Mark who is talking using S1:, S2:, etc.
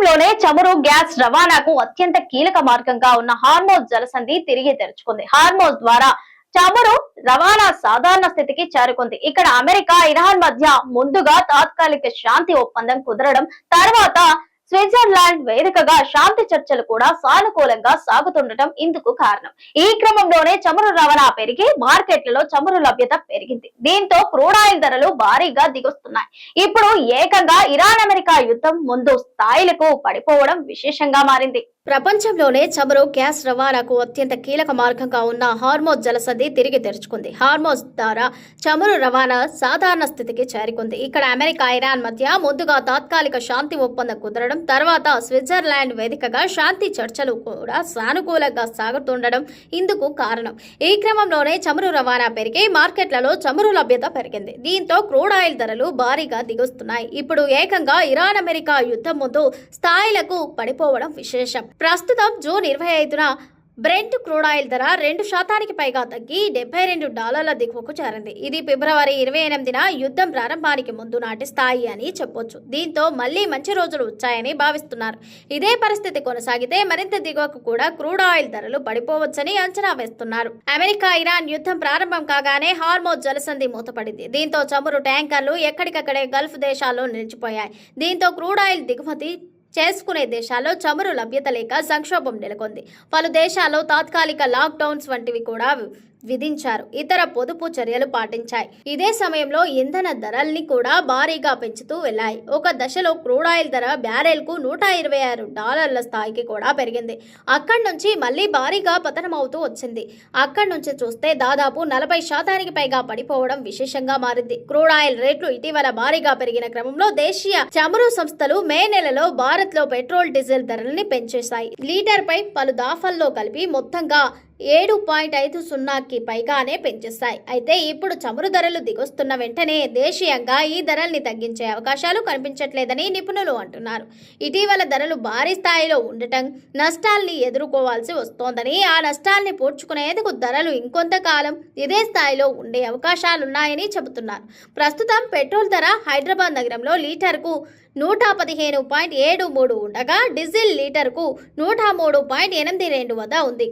S1: ప్రపంచంలోనే చమురు గ్యాస్ రవాణాకు అత్యంత కీలక మార్గంగా ఉన్న హార్మోజ్ జలసంధి తిరిగి తెరుచుకుంది. హార్మోజ్ ద్వారా చమురు రవాణా సాధారణ స్థితికి చేరుకుంది. ఇక్కడ అమెరికా, ఇరాన్ మధ్య ముందుగా తాత్కాలిక శాంతి ఒప్పందం కుదరడం, తర్వాత స్విట్జర్లాండ్ వేదికగా శాంతి చర్చలు కూడా సానుకూలంగా సాగుతుండటం ఇందుకు కారణం. ఈ క్రమంలోనే చమురు రవాణా పెరిగి మార్కెట్లలో చమురు లభ్యత పెరిగింది. దీంతో క్రూడాయిల్ ధరలు భారీగా దిగొస్తున్నాయి. ఇప్పుడు ఏకంగా ఇరాన్ అమెరికా యుద్ధం ముందు స్థాయిలకు పడిపోవడం విశేషంగా మారింది. ప్రపంచంలోనే చమురు గ్యాస్ రవాణాకు అత్యంత కీలక మార్గంగా ఉన్న హార్మోజ్ జలసంధి తిరిగి తెరుచుకుంది. హార్మోజ్ ద్వారా చమురు రవాణా సాధారణ స్థితికి చేరుకుంది. ఇక్కడ అమెరికా, ఇరాన్ మధ్య ముందుగా తాత్కాలిక శాంతి ఒప్పందం కుదరడం, తర్వాత స్విట్జర్లాండ్ వేదికగా శాంతి చర్చలు కూడా సానుకూలంగా సాగుతుండడం ఇందుకు కారణం. ఈ క్రమంలోనే చమురు రవాణా పెరిగి మార్కెట్లలో చమురు లభ్యత పెరిగింది. దీంతో క్రూడ్ ఆయిల్ ధరలు భారీగా దిగుస్తున్నాయి. ఇప్పుడు ఏకంగా ఇరాన్ అమెరికా యుద్ధం ముందు స్థాయిలకు పడిపోవడం విశేషం. ప్రస్తుతం జూన్ 25న బ్రెంట్ క్రూడాయిల్ ధర 2% పైగా తగ్గి $72 దిగువకు చేరింది. ఇది ఫిబ్రవరి 28న యుద్ధం ప్రారంభానికి ముందు నాటి స్థాయి అని చెప్పొచ్చు. దీంతో మళ్లీ మంచి రోజులు వచ్చాయని భావిస్తున్నారు. ఇదే పరిస్థితి కొనసాగితే మరింత దిగువకు కూడా క్రూడ్ ఆయిల్ ధరలు పడిపోవచ్చని అంచనా వేస్తున్నారు. అమెరికా, ఇరాన్ యుద్ధం ప్రారంభం కాగానే హార్మోజ్ జలసంధి మూతపడింది. దీంతో చమురు ట్యాంకర్లు ఎక్కడికక్కడే గల్ఫ్ దేశాల్లో నిలిచిపోయాయి. దీంతో క్రూడ్ ఆయిల్ దిగుమతి చేసుకునే దేశాల్లో చమురు లభ్యత లేక సంక్షోభం నెలకొంది. పలు దేశాల్లో తాత్కాలిక లాక్డౌన్స్ వంటివి కూడా విధించారు. ఇతర పొదుపు చర్యలు పాటించాయి. ఇదే సమయంలో ఇంధన ధరల్ని కూడా భారీగా పెంచుతూ వెళ్లాయి. ఒక దశలో క్రూడ్ ఆయిల్ ధర బ్యారెల్కు $126 స్థాయికి కూడా పెరిగింది. అక్కడి నుంచి మళ్లీ భారీగా పతనమవుతూ వచ్చింది. అక్కడి నుంచి చూస్తే దాదాపు 40% పైగా పడిపోవడం విశేషంగా మారింది. క్రూడ్ ఆయిల్ రేట్లు ఇటీవల భారీగా పెరిగిన క్రమంలో దేశీయ చమురు సంస్థలు మే నెలలో భారత్ లో పెట్రోల్, డీజిల్ ధరల్ని పెంచేశాయి. లీటర్ పై పలు దాఫల్లో కలిపి మొత్తంగా 7.50కి పైగానే పెంచేస్తాయి. అయితే ఇప్పుడు చమురు ధరలు దిగొస్తున్న వెంటనే దేశీయంగా ఈ ధరల్ని తగ్గించే అవకాశాలు కనిపించట్లేదని నిపుణులు అంటున్నారు. ఇటీవల ధరలు భారీ స్థాయిలో ఉండటం నష్టాల్ని ఎదుర్కోవాల్సి వస్తోందని, ఆ నష్టాల్ని పూడ్చుకునేందుకు ధరలు ఇంకొంతకాలం ఇదే స్థాయిలో ఉండే అవకాశాలున్నాయని చెబుతున్నారు. ప్రస్తుతం పెట్రోల్ ధర హైదరాబాద్ నగరంలో లీటర్కు 115.73 ఉండగా డీజిల్ లీటర్కు 103.82 వద్ద ఉంది.